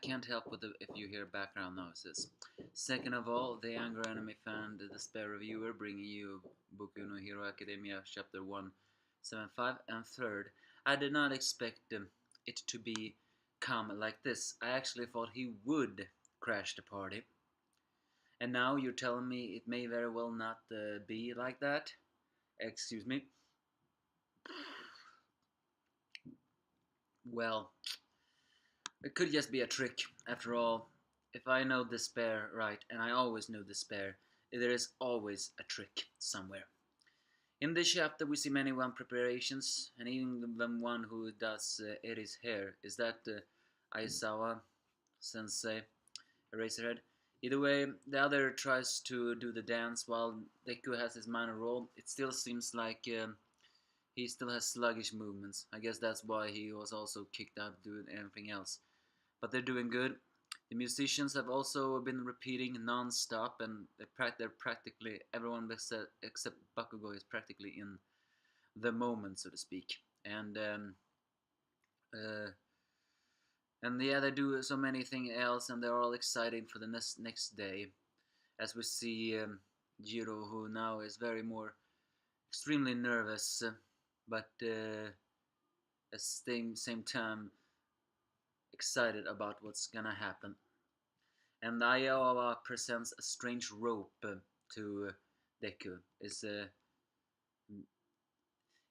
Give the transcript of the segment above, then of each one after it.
can't help with if you hear background noises. Second of all, the Angry Anime Fan, the Despair Reviewer, bringing you Boku no Hero Academia Chapter 175. And third, I did not expect it to be come like this. I actually thought he would crash the party. And now you're telling me it may very well not be like that? Excuse me. Well, it could just be a trick. After all, if I know despair right, and I always know despair, there is always a trick somewhere. In this chapter, we see many one preparations, and even the one who does Eri's hair. Is that Aizawa Sensei, Eraserhead? Either way, the other tries to do the dance while Deku has his minor role. It still seems like he still has sluggish movements. I guess that's why he was also kicked out doing anything else. But they're doing good. The musicians have also been repeating non-stop, and they're practically everyone except Bakugo is practically in the moment, so to speak. Uh, and yeah, they do so many things else, and they're all excited for the next day. As we see Jiro, who now is very more extremely nervous, but at the same time excited about what's gonna happen. And Ayawa presents a strange rope to Deku.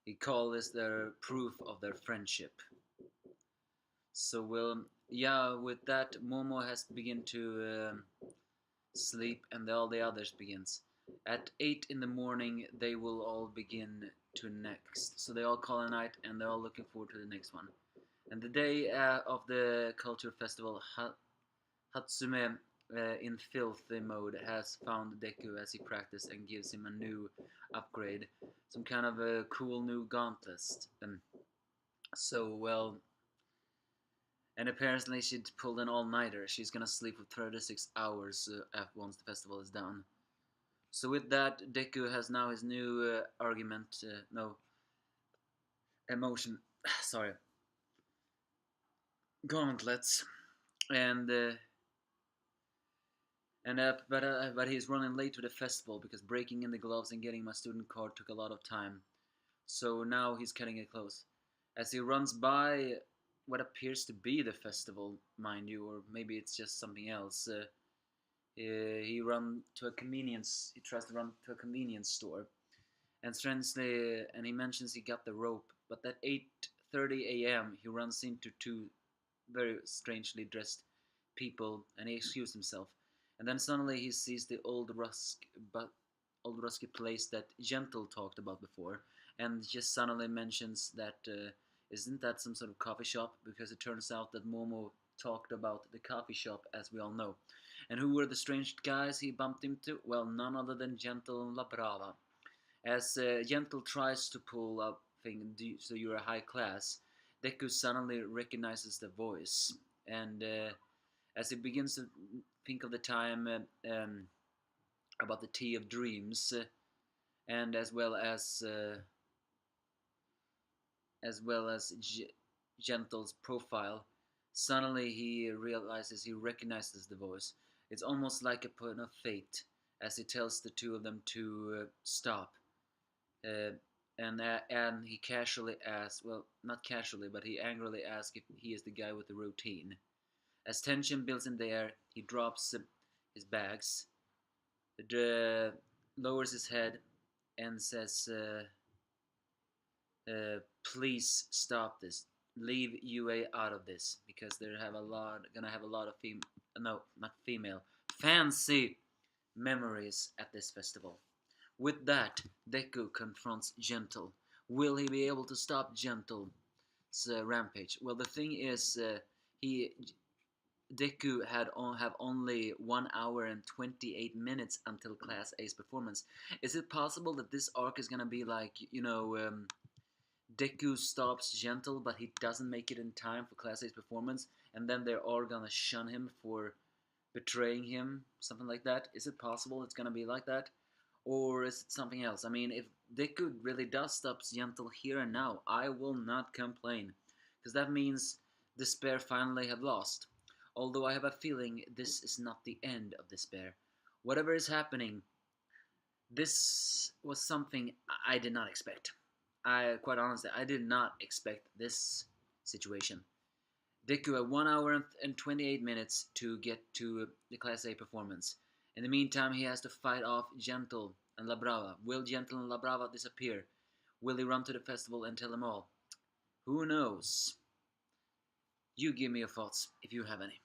He calls this their proof of their friendship. So yeah, with that, Momo has begun to sleep, and all the others begins. At 8 in the morning, they will all begin to next. So they all call a night, and they're all looking forward to the next one. And the day of the culture festival, Hatsume, in filthy mode, has found Deku as he practiced and gives him a new upgrade, some kind of a cool new gauntlet. And apparently she pulled an all-nighter. She's gonna sleep for 36 hours once the festival is done. So with that, Deku has now his new emotion, sorry, gauntlets, but he's running late to the festival because breaking in the gloves and getting my student card took a lot of time. So now he's cutting it close. As he runs by what appears to be the festival, mind you, or maybe it's just something else. He tries to run to a convenience store, and strangely, and he mentions he got the rope. But at 8:30 a.m., he runs into two very strangely dressed people, and he excuses himself. And then suddenly he sees the old rusty place that Gentle talked about before, and just suddenly mentions that isn't that some sort of coffee shop? Because it turns out that Momo talked about the coffee shop, as we all know. And who were the strange guys he bumped into? Well, none other than Gentle and La Brava. As Gentle tries to pull up thing, so you're a high class, Deku suddenly recognizes the voice, and as he begins to think of the time about the Tea of Dreams, and as well as Gentle's profile, suddenly he recognizes the voice. It's almost like a point of fate, as he tells the two of them to stop. And he casually asks, well, not casually, but he angrily asks if he is the guy with the routine. As tension builds in the air, he drops his bags, lowers his head, and says, please stop this. Leave UA out of this, because they're gonna have a lot of fancy memories at this festival. With that, Deku confronts Gentle. Will he be able to stop Gentle's rampage? Well, the thing is, Deku have only 1 hour and 28 minutes until Class A's performance. Is it possible that this arc is gonna be like, Deku stops Gentle, but he doesn't make it in time for Class A's performance, and then they're all gonna shun him for betraying him, something like that? Is it possible it's gonna be like that? Or is it something else? I mean, if Deku really does stop Gentle here and now, I will not complain, because that means Despair finally have lost. although I have a feeling this is not the end of despair. Whatever is happening, this was something I did not expect. Quite honestly, I did not expect this situation. Deku had 1 hour and 28 minutes to get to the Class A performance. In the meantime, he has to fight off Gentle and La Brava. Will Gentle and La Brava disappear? Will he run to the festival and tell them all? Who knows? You give me your thoughts if you have any.